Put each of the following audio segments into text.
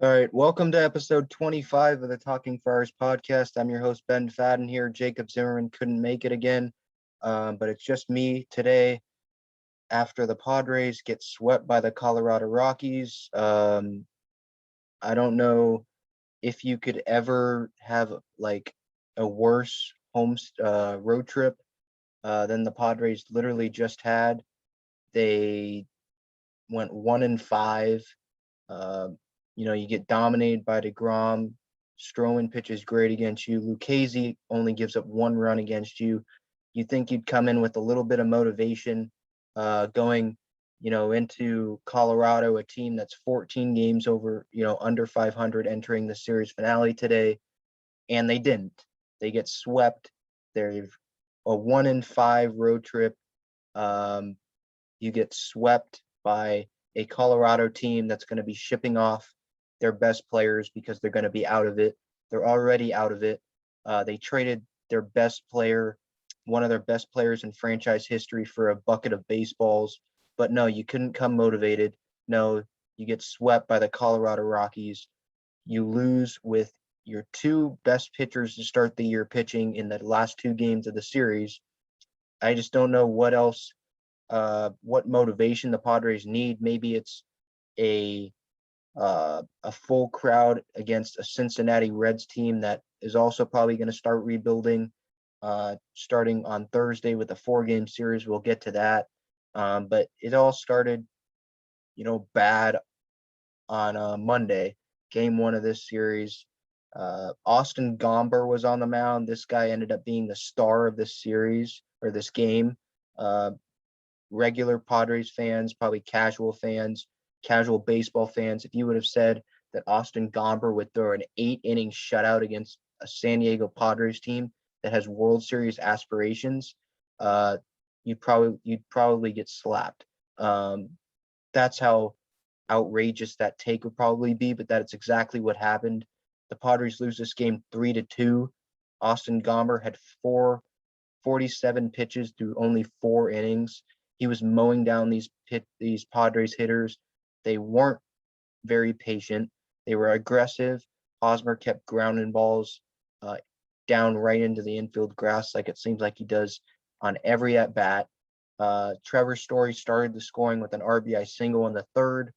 All right, welcome to episode 25 of the Talking Friars podcast. I'm your host, Ben Fadden here. Jacob Zimmerman couldn't make it again, but it's just me today after the Padres get swept by the Colorado Rockies. I don't know if you could ever have like a worse road trip than the Padres literally just had. They went 1-5. Uh, you get dominated by DeGrom. Stroman pitches great against you. Lucchesi only gives up one run against you. You think you'd come in with a little bit of motivation going, into Colorado, a team that's 14 games over, under 500 entering the series finale today. And they didn't. They get swept. They've a 1-5 road trip. You get swept by a Colorado team that's going to be shipping off their best players because they're going to be out of it. They're already out of it. They traded their best player, one of their best players in franchise history, for a bucket of baseballs. But no, you couldn't come motivated. No, you get swept by the Colorado Rockies. You lose with your two best pitchers to start the year pitching in the last two games of the series. I just don't know what motivation the Padres need. Maybe it's a full crowd against a Cincinnati Reds team that is also probably going to start rebuilding starting on Thursday with a 4-game series. We'll get to that. But it all started, bad on Monday, game one of this series. Austin Gomber was on the mound. This guy ended up being the star of this series or this game. Regular Padres fans, probably casual fans, casual baseball fans, if you would have said that Austin Gomber would throw an 8-inning shutout against a San Diego Padres team that has World Series aspirations, you'd probably get slapped. That's how outrageous that take would probably be, but that's exactly what happened. The Padres lose this game 3-2. Austin Gomber had 47 pitches through only 4 innings. He was mowing down these Padres hitters. They weren't very patient. They were aggressive. Hosmer kept grounding balls down right into the infield grass like it seems like he does on every at bat. Trevor Story started the scoring with an RBI single in the third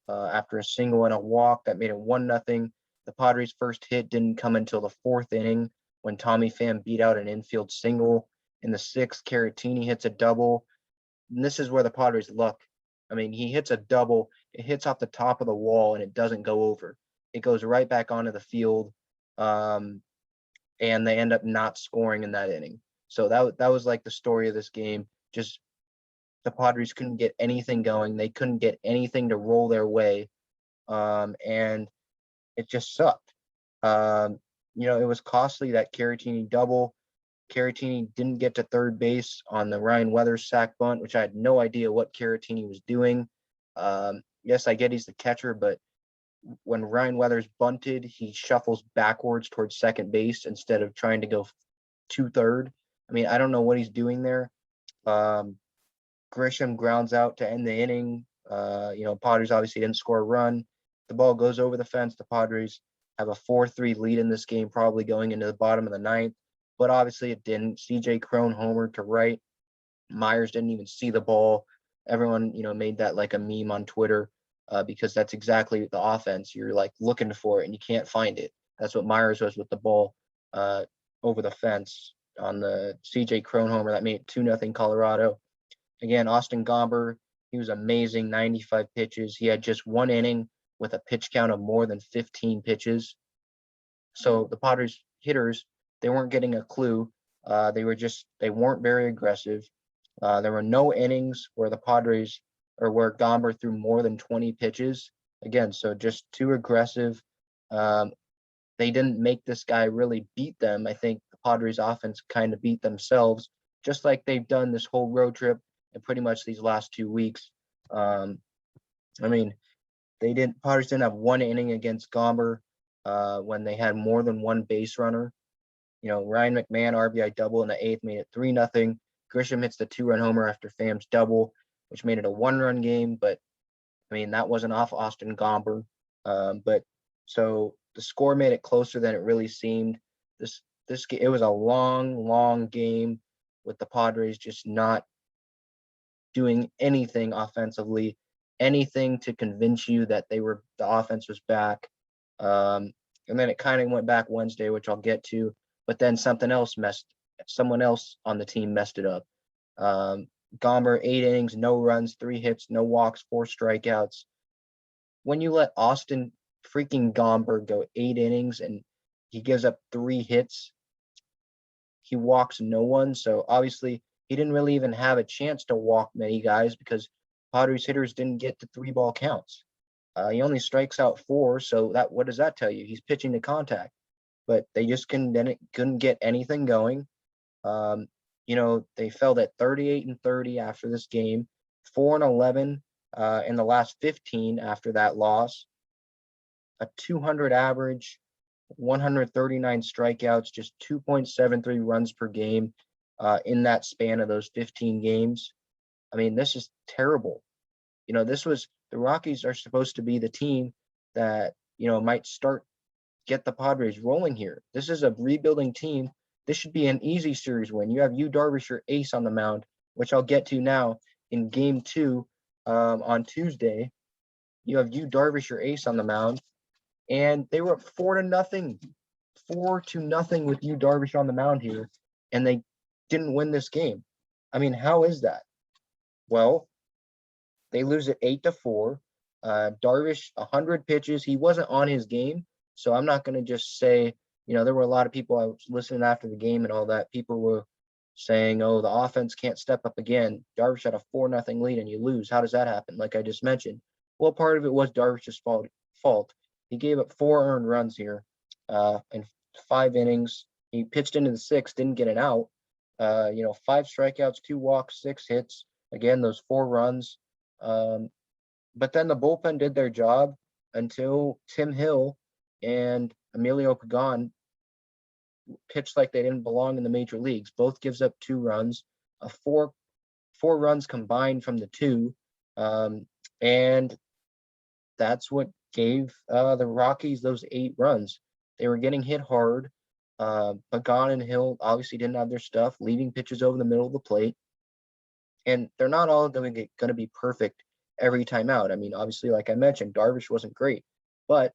after a single and a walk that made it 1-0. The Padres' first hit didn't come until the 4th inning when Tommy Pham beat out an infield single. In the 6th, Caratini hits a double. And this is where the Padres luck. I mean, he hits a double. It hits off the top of the wall, and it doesn't go over. It goes right back onto the field, and they end up not scoring in that inning. So that was like the story of this game. Just the Padres couldn't get anything going. They couldn't get anything to roll their way, and it just sucked. It was costly, that Caratini double. Caratini didn't get to third base on the Ryan Weathers sac bunt, which I had no idea what Caratini was doing. Yes, I get he's the catcher, but when Ryan Weathers bunted, he shuffles backwards towards second base instead of trying to go to third. I mean, I don't know what he's doing there. Grisham grounds out to end the inning. Padres obviously didn't score a run. The ball goes over the fence. The Padres have a 4-3 lead in this game, probably going into the bottom of the ninth. But obviously it didn't. CJ Crone homer to right. Myers didn't even see the ball. Everyone, made that like a meme on Twitter because that's exactly the offense. You're like looking for it and you can't find it. That's what Myers was with the ball over the fence on the CJ Crone homer that made it 2-0 Colorado. Again, Austin Gomber, he was amazing, 95 pitches. He had just 1 inning with a pitch count of more than 15 pitches. So the Padres hitters, they weren't getting a clue. They weren't very aggressive. There were no innings where the Padres or where Gomber threw more than 20 pitches. Again, so just too aggressive. They didn't make this guy really beat them. I think the Padres offense kind of beat themselves, just like they've done this whole road trip and pretty much these last 2 weeks. I mean, Padres didn't have 1 inning against Gomber when they had more than 1 base runner. Ryan McMahon RBI double in the 8th made it 3-0. Grisham hits the 2-run homer after Pham's double, which made it a 1-run game. But I mean, that wasn't off Austin Gomber. But So the score made it closer than it really seemed. It was a long game with the Padres just not doing anything offensively, anything to convince you that the offense was back. And then it kind of went back Wednesday, which I'll get to, but then someone else on the team messed it up. Gomber, 8 innings, no runs, 3 hits, no walks, 4 strikeouts. When you let Austin freaking Gomber go 8 innings and he gives up 3 hits, he walks no one. So obviously he didn't really even have a chance to walk many guys because Padres hitters didn't get to 3-ball counts. He only strikes out 4, so what does that tell you? He's pitching to contact, but they just couldn't get anything going. They fell at 38-30 after this game, 4-11 in the last 15 after that loss, a 200 average, 139 strikeouts, just 2.73 runs per game in that span of those 15 games. I mean, this is terrible. The Rockies are supposed to be the team that, might get the Padres rolling here. This is a rebuilding team. This should be an easy series win. You have Yu Darvish, your ace, on the mound, which I'll get to now in game 2 on Tuesday. You have Yu Darvish, your ace, on the mound, and they were up 4-0, 4-0 with Yu Darvish on the mound here, and they didn't win this game. I mean, how is that? Well, they lose it 8-4. Darvish, 100 pitches. He wasn't on his game, so I'm not going to just say, there were a lot of people I was listening after the game and all that. People were saying, oh, the offense can't step up again. Darvish had a 4-0 lead and you lose. How does that happen? Like I just mentioned. Well, part of it was Darvish's fault. He gave up 4 earned runs here in 5 innings. He pitched into the 6th, didn't get an out. 5 strikeouts, 2 walks, 6 hits. Again, those 4 runs. But then the bullpen did their job until Tim Hill and Emilio Pagan pitched like they didn't belong in the major leagues. Both gives up 2 runs, 4 runs combined from the 2. And that's what gave the Rockies those 8 runs. They were getting hit hard. Pagan and Hill obviously didn't have their stuff, leaving pitches over the middle of the plate. And they're not all going to be perfect every time out. I mean, obviously, like I mentioned, Darvish wasn't great, but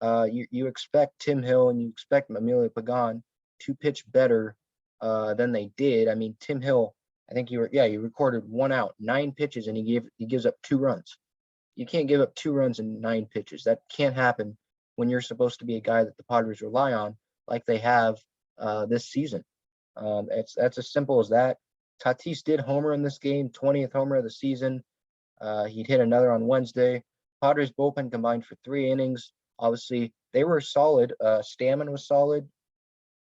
you expect Tim Hill and you expect Emilio Pagan to pitch better than they did. I mean, Tim Hill, I think he recorded 1 out, 9 pitches, and he gives up 2 runs. You can't give up 2 runs in 9 pitches. That can't happen when you're supposed to be a guy that the Padres rely on, like they have this season. That's as simple as that. Tatis did homer in this game, 20th homer of the season. He'd hit another on Wednesday. Padres bullpen combined for 3 innings. Obviously, they were solid. Stammen was solid.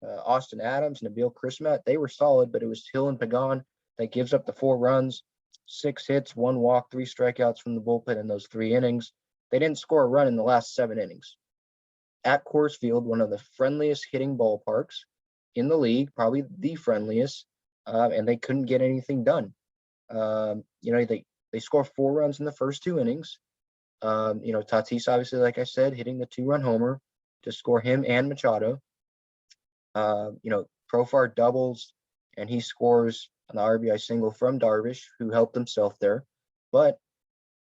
Austin Adams, Nabil Crismatt, they were solid, but it was Hill and Pagan that gives up the 4 runs, 6 hits, 1 walk, 3 strikeouts from the bullpen in those 3 innings. They didn't score a run in the last 7 innings. At Coors Field, one of the friendliest hitting ballparks in the league, probably the friendliest, and they couldn't get anything done. They scored 4 runs in the first 2 innings. Tatis, obviously, like I said, hitting the 2-run homer to score him and Machado. Profar doubles, and he scores an RBI single from Darvish, who helped himself there. But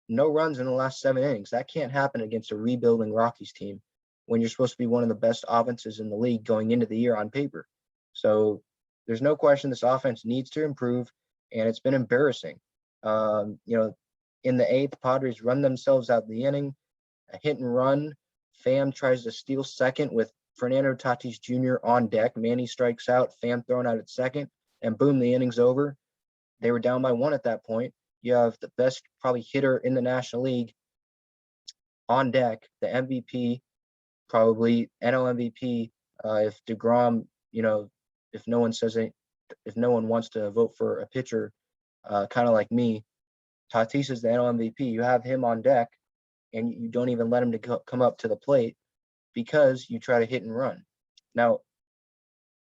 no runs in the last 7 innings. That can't happen against a rebuilding Rockies team when you're supposed to be one of the best offenses in the league going into the year on paper. So there's no question this offense needs to improve, and it's been embarrassing. In the 8th, Padres run themselves out of the inning, a hit and run. Pham tries to steal second with Fernando Tatis Jr. on deck. Manny strikes out, Pham thrown out at second, and boom, the inning's over. They were down by 1 at that point. You have the best probably hitter in the National League on deck, the MVP, probably NL MVP. If DeGrom, if no one wants to vote for a pitcher, kind of like me, Tatis is the NL MVP. You have him on deck, and you don't even let him come up to the plate because you try to hit and run. Now,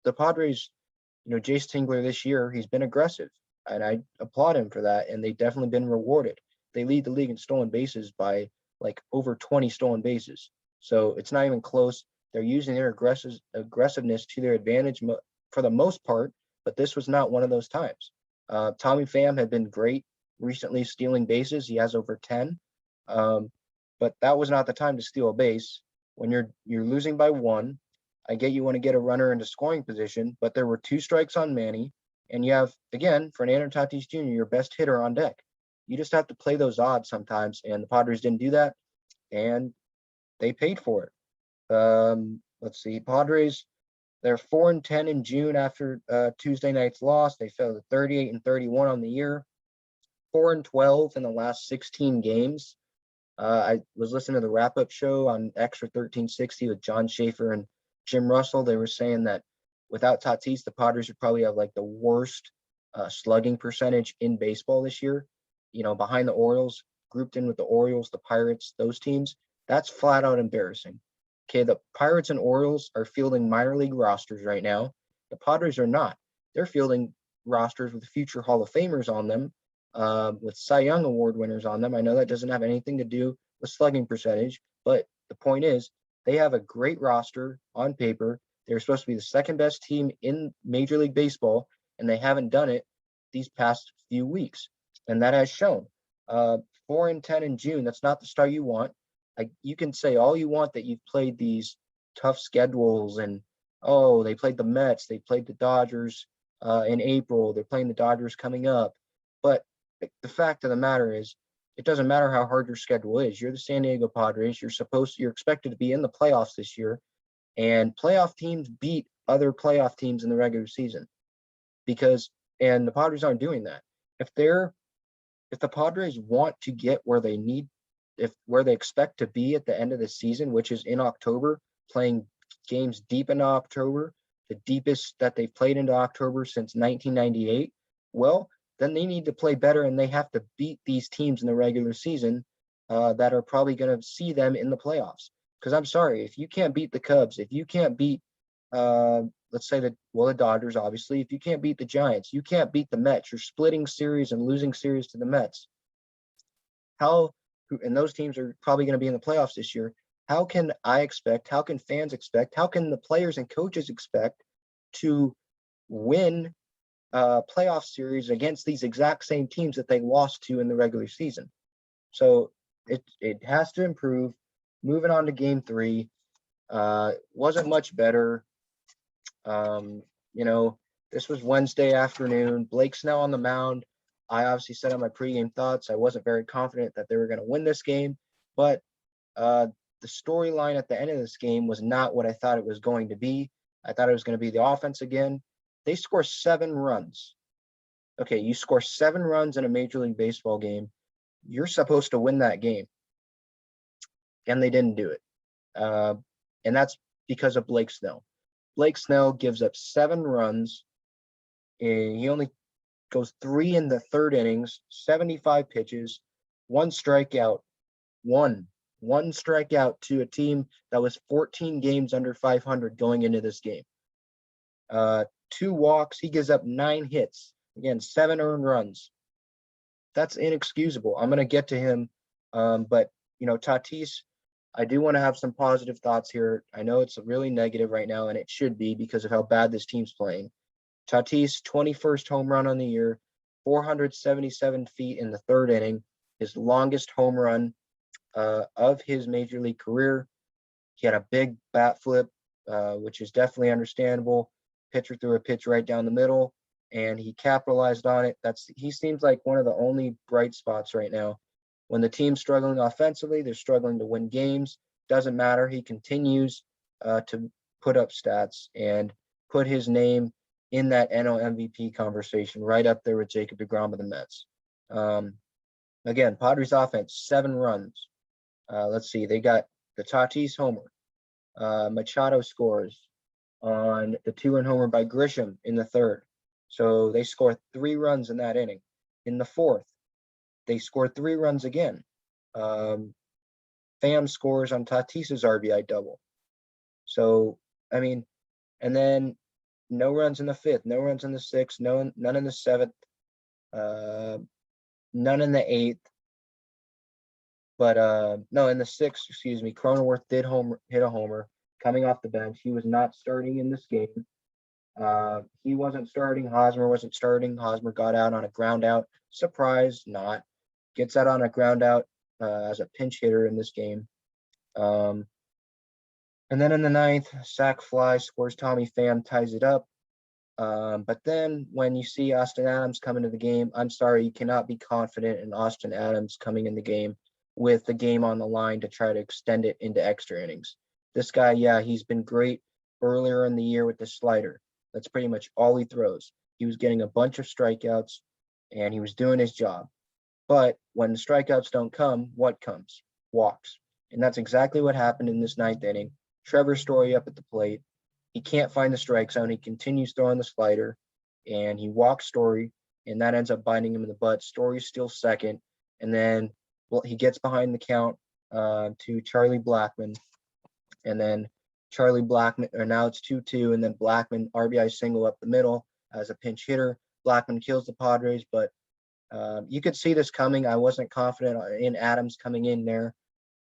the Padres, Jace Tingler this year, he's been aggressive, and I applaud him for that, and they've definitely been rewarded. They lead the league in stolen bases by like over 20 stolen bases. So it's not even close. They're using their aggressiveness to their advantage for the most part, but this was not one of those times. Tommy Pham had been great recently stealing bases. He has over 10. But that was not the time to steal a base. When you're losing by 1, I get you want to get a runner into scoring position, but there were 2 strikes on Manny, and you have, again, Fernando Tatis Jr., your best hitter on deck. You just have to play those odds sometimes, and the Padres didn't do that, and they paid for it. Let's see, Padres, they're 4-10 in June after Tuesday night's loss. They fell to 38-31 on the year, 4-12 in the last 16 games. I was listening to the wrap-up show on Extra 1360 with John Schaefer and Jim Russell. They were saying that without Tatis, the Padres would probably have like the worst slugging percentage in baseball this year. You know, behind the Orioles, grouped in with the Orioles, the Pirates, those teams. That's flat out embarrassing. Okay, the Pirates and Orioles are fielding minor league rosters right now. The Padres are not. They're fielding rosters with future Hall of Famers on them, with Cy Young Award winners on them. I know that doesn't have anything to do with slugging percentage, but the point is they have a great roster on paper. They're supposed to be the second best team in Major League Baseball, and they haven't done it these past few weeks, and that has shown. 4-10 in June, that's not the start you want. You can say all you want that you've played these tough schedules and, oh, they played the Mets, they played the Dodgers in April, they're playing the Dodgers coming up. But the fact of the matter is, it doesn't matter how hard your schedule is. You're the San Diego Padres. You're expected to be in the playoffs this year, and playoff teams beat other playoff teams in the regular season and the Padres aren't doing that. If the Padres want to get where they expect to be at the end of the season, which is in October, playing games deep into October, the deepest that they've played into October since 1998, well, then they need to play better, and they have to beat these teams in the regular season that are probably going to see them in the playoffs. Because I'm sorry, if you can't beat the Cubs, if you can't beat, let's say the Dodgers, obviously, if you can't beat the Giants, you can't beat the Mets, you're splitting series and losing series to the Mets. And those teams are probably going to be in the playoffs this year. How can fans expect, how can the players and coaches expect to win playoff series against these exact same teams that they lost to in the regular season? So it has to improve. Moving on to game 3, wasn't much better. This was Wednesday afternoon. Blake Snell on the mound. I obviously said on my pregame thoughts, I wasn't very confident that they were going to win this game, but the storyline at the end of this game was not what I thought it was going to be. I thought it was going to be the offense again. They score 7 runs. Okay, you score 7 runs in a Major League Baseball game. You're supposed to win that game. And they didn't do it. And that's because of Blake Snell. Blake Snell gives up 7 runs. And he only goes 3 in the 3rd innings, 75 pitches, 1 strikeout, one strikeout to a team that was 14 games under 500 going into this game. 2 walks. He gives up 9 hits. Again, 7 earned runs. That's inexcusable. I'm going to get to him. But, Tatis, I do want to have some positive thoughts here. I know it's really negative right now, and it should be because of how bad this team's playing. Tatis, 21st home run on the year, 477 feet in the 3rd inning, his longest home run of his Major League career. He had a big bat flip, which is definitely understandable. Pitcher threw a pitch right down the middle, and he capitalized on it. He seems like one of the only bright spots right now. When the team's struggling offensively, they're struggling to win games. Doesn't matter. He continues to put up stats and put his name in that NL MVP conversation, right up there with Jacob deGrom of the Mets. Again, Padres offense, 7 runs. Let's see, they got the Tatis homer. Machado scores on the 2-run homer by Grisham in the 3rd. So they score 3 runs in that inning. In the 4th, they score 3 runs again. Pham scores on Tatis's RBI double. So, and then no runs in the 5th, no runs in the 6th, none in the 7th, none in the 8th. But no, in the sixth, Cronenworth did hit a homer coming off the bench. He was not starting in this game. He wasn't starting. Hosmer wasn't starting. Hosmer got out on a ground out. Surprise, not. Gets out on a ground out as a pinch hitter in this game. And then in the ninth, sac fly, scores Tommy Pham, ties it up. But then when you see Austin Adams come into the game, I'm sorry, you cannot be confident in Austin Adams coming in the game with the game on the line to try to extend it into extra innings. This guy, yeah, he's been great earlier in the year with the slider. That's pretty much all he throws. He was getting a bunch of strikeouts and he was doing his job. But when the strikeouts don't come, what comes? Walks. And that's exactly what happened in this ninth inning. Trevor Story up at the plate. He can't find the strike zone. He continues throwing the slider and he walks Story, and that ends up biting him in the butt. Story's still second. And then he gets behind the count to Charlie Blackmon. And then Charlie Blackmon, or now it's 2-2, and then Blackmon RBI single up the middle as a pinch hitter. Blackmon kills the Padres, but you could see this coming. I wasn't confident in Adams coming in there.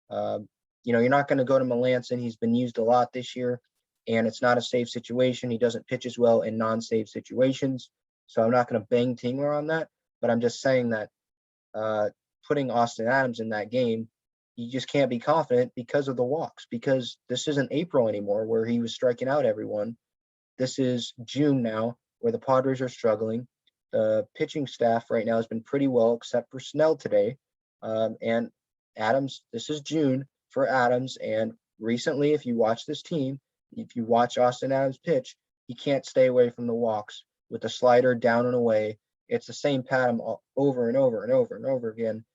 You're not going to go to Melanson. He's been used a lot this year, and it's not a safe situation. He doesn't pitch as well in non-safe situations, so I'm not going to bang Tingler on that. But I'm just saying that putting Austin Adams in that game, you just can't be confident because of the walks, because this isn't April anymore where he was striking out everyone. This is June now where the Padres are struggling. The pitching staff right now has been pretty well, except for Snell today. And Adams, this is June for Adams. And recently, if you watch this team, if you watch Austin Adams pitch, he can't stay away from the walks with the slider down and away. It's the same pattern over and over and over and over again.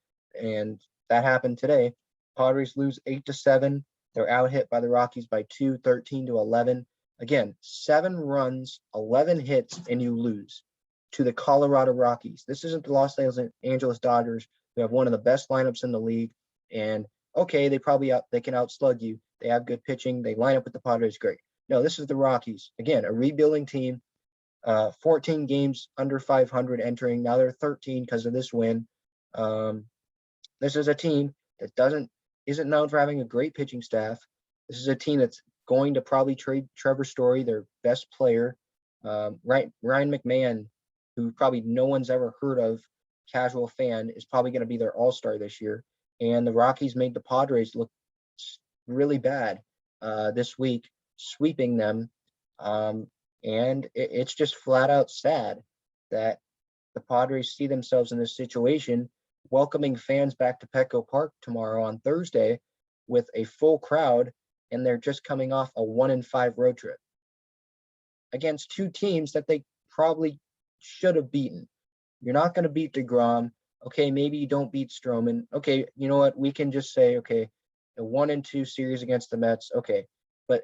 And that happened today. Padres lose 8-7. They're out hit by the Rockies by 2, 13-11. Again, 7 runs, 11 hits, and you lose to the Colorado Rockies. This isn't the Los Angeles Dodgers, who have one of the best lineups in the league. And okay, they can outslug you. They have good pitching. They line up with the Padres great. No, this is the Rockies. Again, a rebuilding team. 14 games under 500 entering. Now they're 13 because of this win. This is a team that isn't known for having a great pitching staff. This is a team that's going to probably trade Trevor Story, their best player. Ryan McMahon, who probably no one's ever heard of, casual fan, is probably going to be their all-star this year. And the Rockies made the Padres look really bad this week, sweeping them. And it's just flat out sad that the Padres see themselves in this situation, welcoming fans back to Petco Park tomorrow on Thursday with a full crowd, and they're just coming off a 1-5 road trip against 2 teams that they probably should have beaten. You're not going to beat DeGrom. Okay, maybe you don't beat Stroman. Okay, you know what? We can just say, okay, a 1-2 series against the Mets. Okay, but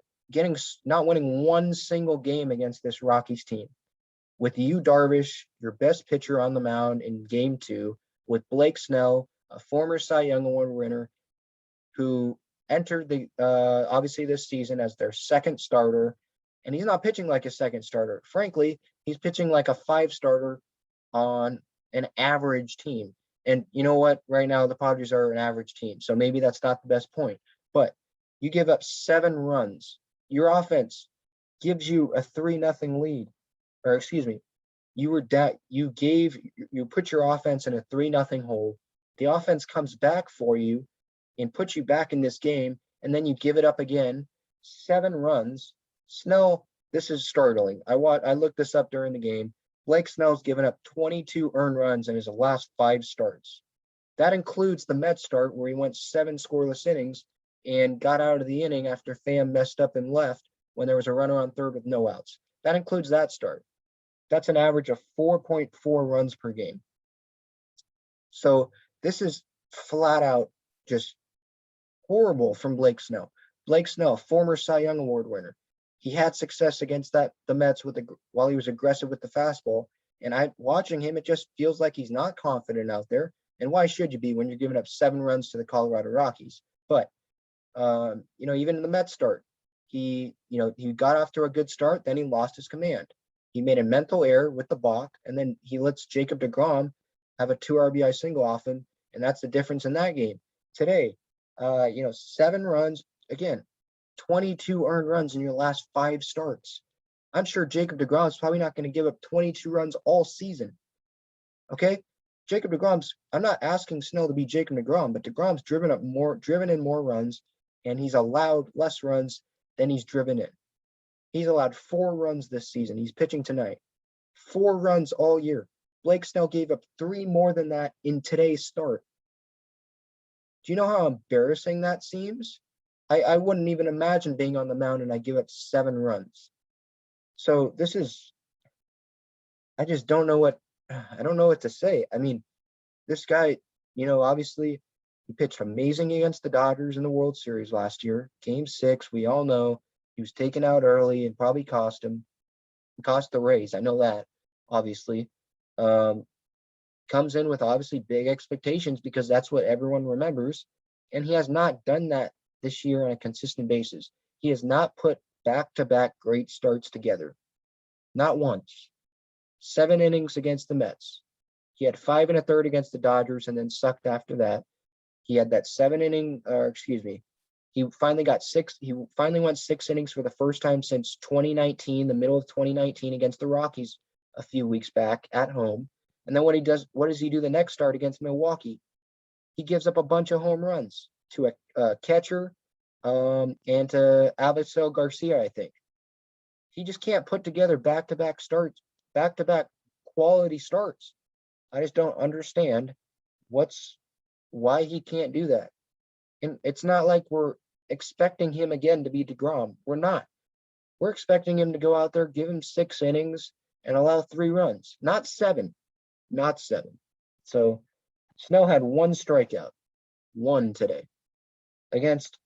not winning one single game against this Rockies team with Yu Darvish, your best pitcher on the mound in Game 2, with Blake Snell, a former Cy Young Award winner, who entered the obviously this season as their second starter, and he's not pitching like a second starter. Frankly, he's pitching like a 5-starter on an average team. And you know what? Right now, the Padres are an average team, so maybe that's not the best point. But you give up 7 runs. Your offense gives you a 3-0 lead, or excuse me, you put your offense in a 3-0 hole. The offense comes back for you and puts you back in this game, and then you give it up again. 7 runs. Snell, this is startling. I looked this up during the game. Blake Snell's given up 22 earned runs in his last 5 starts. That includes the Mets start where he went 7 scoreless innings and got out of the inning after Pham messed up and left when there was a runner on third with no outs. That includes that start. That's an average of 4.4 runs per game. So this is flat out just horrible from Blake Snell. Blake Snell, former Cy Young Award winner. He had success against the Mets while he was aggressive with the fastball. And watching him, it just feels like he's not confident out there. And why should you be when you're giving up 7 runs to the Colorado Rockies? But even in the Mets start, he got off to a good start, then he lost his command. He made a mental error with the balk, and then he lets Jacob deGrom have a 2 RBI single off him, and that's the difference in that game. today, 7 runs. Again, 22 earned runs in your last 5 starts. I'm sure Jacob DeGrom is probably not going to give up 22 runs all season. Okay? Jacob DeGrom's, I'm not asking Snell to be Jacob DeGrom, but DeGrom's driven in more runs, and he's allowed less runs than he's driven in. He's allowed 4 runs this season. He's pitching tonight. 4 runs all year. Blake Snell gave up 3 more than that in today's start. Do you know how embarrassing that seems? I wouldn't even imagine being on the mound and I give up 7 runs. So I just don't know what to say. I mean, this guy, obviously he pitched amazing against the Dodgers in the World Series last year. Game 6, we all know he was taken out early and probably cost the Rays. I know that, obviously. Comes in with obviously big expectations because that's what everyone remembers. And he has not done that this year on a consistent basis. He has not put back-to-back great starts together. Not once. 7 innings against the Mets. He had 5 1/3 against the Dodgers and then sucked after that. He had that 7-inning, he finally went 6 innings for the first time since 2019, the middle of 2019 against the Rockies a few weeks back at home. And then what does he do the next start against Milwaukee? He gives up a bunch of home runs to a catcher and to Avisel Garcia, I think. He just can't put together back-to-back quality starts. I just don't understand why he can't do that. And it's not like we're expecting him again to be DeGrom. We're not. We're expecting him to go out there, give him 6 innings, and allow 3 runs. Not 7. Not 7. So Snell had 1 strikeout. 1 today. Against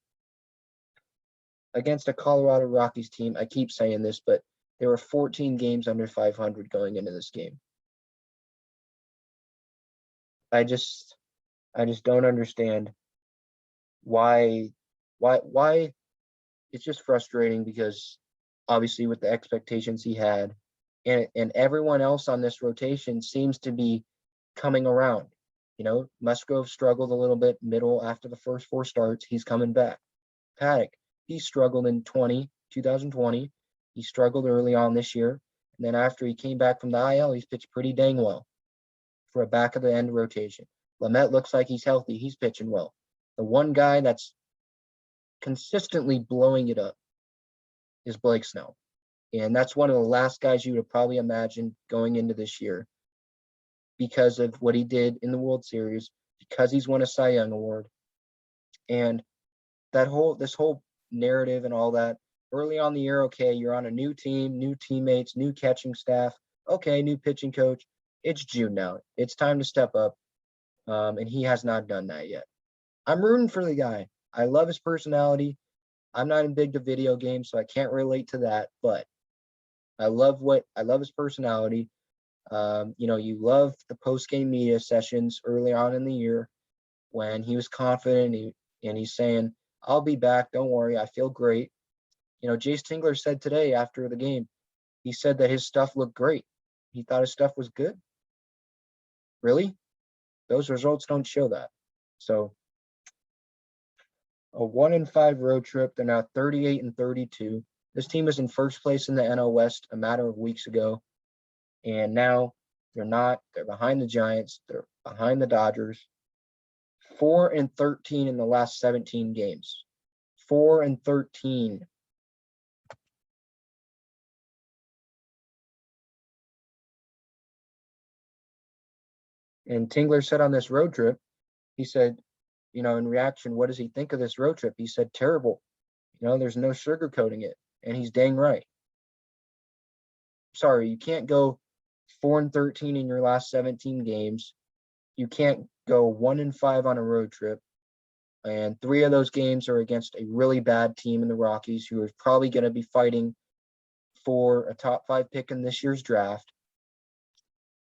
a Colorado Rockies team. I keep saying this, but there were 14 games under 500 going into this game. I just don't understand why it's just frustrating because obviously with the expectations he had and everyone else on this rotation seems to be coming around. Musgrove struggled a little bit middle after the first 4 starts. He's coming back. Paddock, he struggled in 2020. He struggled early on this year. And then after he came back from the IL, he's pitched pretty dang well for a back of the end rotation. Lamet looks like he's healthy. He's pitching well. The one guy that's consistently blowing it up is Blake Snell. And that's one of the last guys you would probably imagine going into this year because of what he did in the World Series, because he's won a Cy Young Award. And this whole narrative and all that, early on the year, okay, you're on a new team, new teammates, new catching staff, okay, new pitching coach. It's June now. It's time to step up. And he has not done that yet. I'm rooting for the guy. I love his personality. I'm not big to video games, so I can't relate to that, but I love his personality. You love the post-game media sessions early on in the year when he was confident and he's saying, I'll be back. Don't worry. I feel great. Jace Tingler said today after the game, he said that his stuff looked great. He thought his stuff was good. Really? Those results don't show that. So a 1-5 road trip. They're now 38-32. This team was in first place in the NL West a matter of weeks ago. And now they're not. They're behind the Giants. They're behind the Dodgers. 4-13 in the last 17 games. 4-13. And Tingler said on this road trip, he said, in reaction, what does he think of this road trip? He said, terrible. There's no sugarcoating it. And he's dang right. Sorry, you can't go 4-13 in your last 17 games. You can't go 1-5 on a road trip. And 3 of those games are against a really bad team in the Rockies, who are probably going to be fighting for a top 5 pick in this year's draft.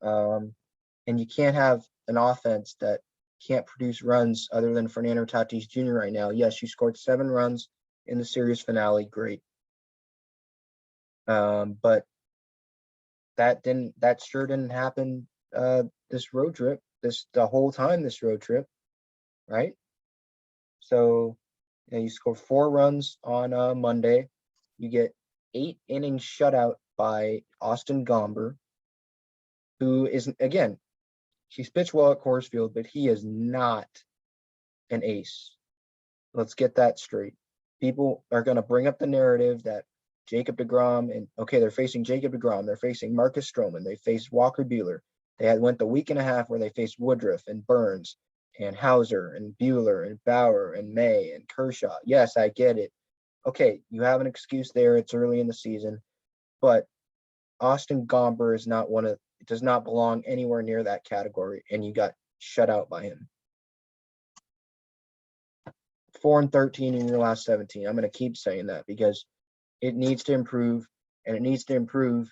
And you can't have an offense that can't produce runs other than Fernando Tatis Jr. right now. Yes, you scored 7 runs in the series finale. Great. But that sure didn't happen this road trip, the whole time this road trip, right? So you score 4 runs on Monday. You get 8 innings shutout by Austin Gomber, who is, again, he's pitched well at Coors Field, but he is not an ace. Let's get that straight. People are going to bring up the narrative that Jacob deGrom they're facing Jacob deGrom. They're facing Marcus Stroman. They faced Walker Buehler. They went the week and a half where they faced Woodruff and Burns and Hauser and Buehler and Bauer and May and Kershaw. Yes, I get it. Okay, you have an excuse there. It's early in the season, but Austin Gomber does not belong anywhere near that category, and you got shut out by him. 4-13 in your last 17. I'm going to keep saying that because it needs to improve, and it needs to improve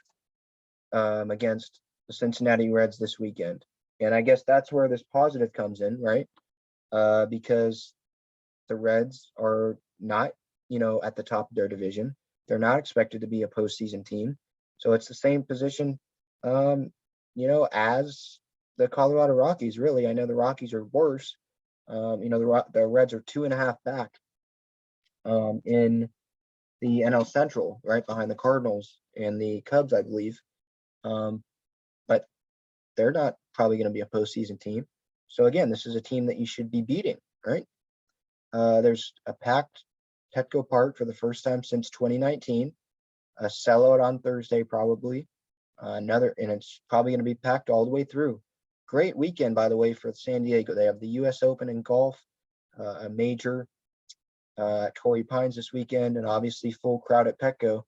against the Cincinnati Reds this weekend. And I guess that's where this positive comes in, right? Because the Reds are not, at the top of their division. They're not expected to be a postseason team. So it's the same position, as the Colorado Rockies, really. I know the Rockies are worse. The Reds are 2.5 back in the NL Central, right behind the Cardinals and the Cubs, I believe. But they're not probably going to be a postseason team. So again, this is a team that you should be beating, right? There's a packed Petco Park for the first time since 2019. A sellout on Thursday, probably. And it's probably going to be packed all the way through. Great weekend, by the way, for San Diego. They have the U.S. Open in golf, a major at Torrey Pines this weekend, and obviously full crowd at Petco.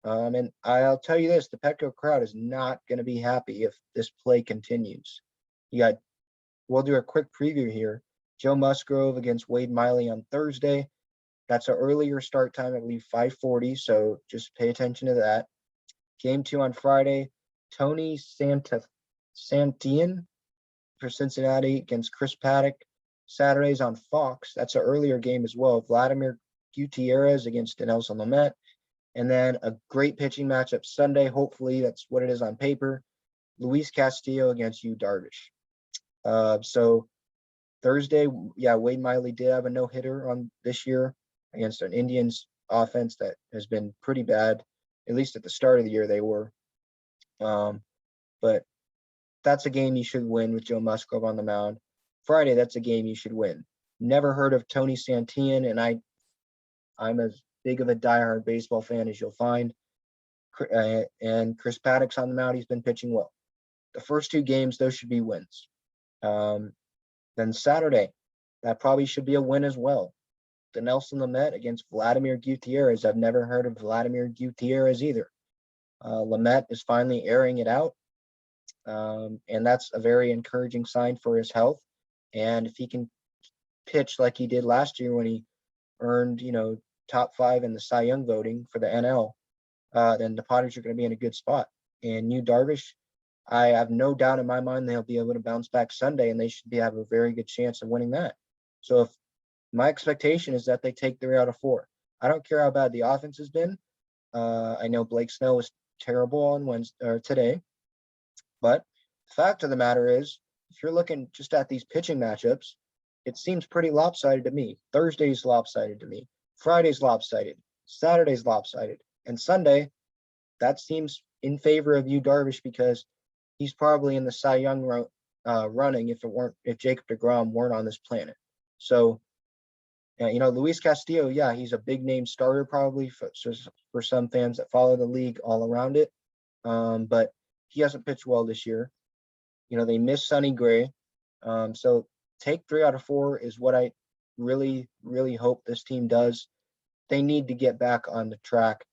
And I'll tell you this, the Petco crowd is not going to be happy if this play continues. We'll do a quick preview here. Joe Musgrove against Wade Miley on Thursday. That's an earlier start time, I believe 5:40, so just pay attention to that. Game 2 on Friday, Tony Santillan for Cincinnati against Chris Paddock. Saturday's on Fox. That's an earlier game as well. Vladimir Gutierrez against Nelson Lamet. And then a great pitching matchup Sunday. Hopefully that's what it is on paper. Luis Castillo against Yu Darvish. So Thursday, Wade Miley did have a no-hitter on this year against an Indians offense that has been pretty bad. At least at the start of the year they were. But that's a game you should win with Joe Musgrove on the mound. Friday, that's a game you should win. Never heard of Tony Santillan, and I'm as big of a diehard baseball fan as you'll find. And Chris Paddock's on the mound. He's been pitching well. The first 2 games, those should be wins. Then Saturday, that probably should be a win as well. The Nelson Lamet against Vladimir Gutierrez. I've never heard of Vladimir Gutierrez either. Lamet is finally airing it out. And that's a very encouraging sign for his health. And if he can pitch like he did last year when he earned, top 5 in the Cy Young voting for the NL, then the Padres are going to be in a good spot. And Yu Darvish, I have no doubt in my mind they'll be able to bounce back Sunday, and they should have a very good chance of winning that. So if my expectation is that they take 3 out of 4. I don't care how bad the offense has been. I know Blake Snell was terrible on Wednesday or today, but the fact of the matter is, if you're looking just at these pitching matchups, it seems pretty lopsided to me. Thursday's lopsided to me. Friday's lopsided. Saturday's lopsided. And Sunday, that seems in favor of Yu Darvish because he's probably in the Cy Young running if Jacob deGrom weren't on this planet. So, Luis Castillo, he's a big name starter probably for some fans that follow the league all around it. But he hasn't pitched well this year. They miss Sonny Gray. So take 3 out of 4 is what I really, really hope this team does. They need to get back on the track,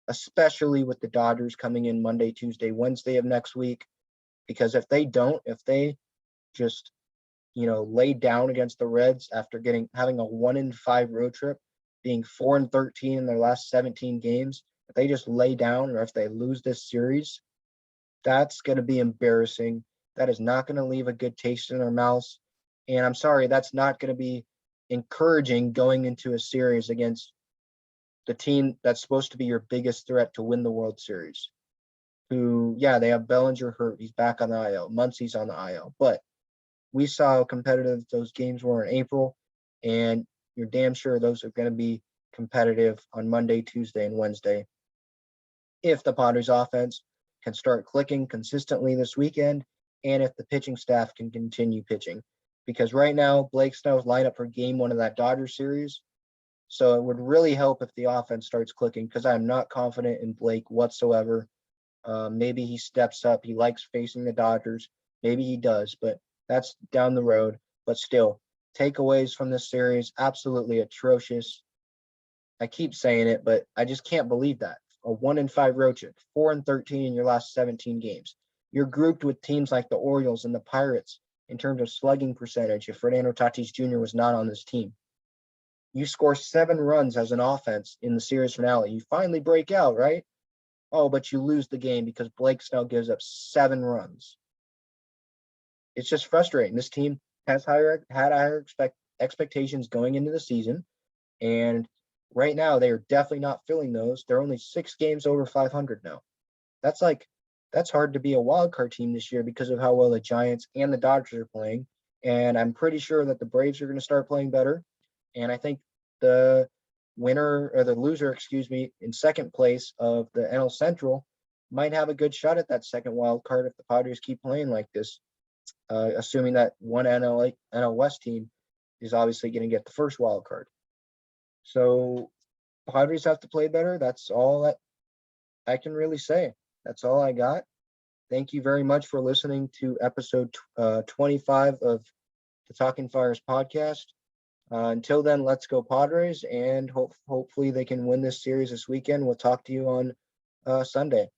especially with the Dodgers coming in Monday, Tuesday, Wednesday of next week. Because if they just, lay down against the Reds after having a 1-5 road trip, being 4-13 in their last 17 games, if they just lay down or if they lose this series, that's going to be embarrassing. That is not going to leave a good taste in their mouths. And I'm sorry, that's not going to be encouraging going into a series against the team that's supposed to be your biggest threat to win the World Series. Who, they have Bellinger hurt. He's back on the IL. Muncy's on the IL. But we saw how competitive those games were in April. And you're damn sure those are going to be competitive on Monday, Tuesday, and Wednesday. If the Padres offense can start clicking consistently this weekend, and if the pitching staff can continue pitching. Because right now, Blake Snell's lineup for game one of that Dodgers series. So it would really help if the offense starts clicking, because I'm not confident in Blake whatsoever. Maybe he steps up. He likes facing the Dodgers. Maybe he does, but that's down the road. But still, takeaways from this series, absolutely atrocious. I keep saying it, but I just can't believe that. A 1-5 road trip, 4-13 in your last 17 games. You're grouped with teams like the Orioles and the Pirates in terms of slugging percentage if Fernando Tatis Jr. was not on this team. You score 7 runs as an offense in the series finale. You finally break out, right? Oh, but you lose the game because Blake Snell gives up 7 runs. It's just frustrating. This team had higher expectations going into the season, and right now they are definitely not filling those. They're only 6 games over 500 now. That's hard to be a wild card team this year because of how well the Giants and the Dodgers are playing. And I'm pretty sure that the Braves are going to start playing better. And I think the loser, in second place of the NL Central might have a good shot at that second wild card if the Padres keep playing like this, assuming that one NL West team is obviously going to get the first wild card. So Padres have to play better. That's all that I can really say. That's all I got. Thank you very much for listening to episode 25 of the Talking Fires podcast. Until then, let's go Padres, and hopefully they can win this series this weekend. We'll talk to you on Sunday.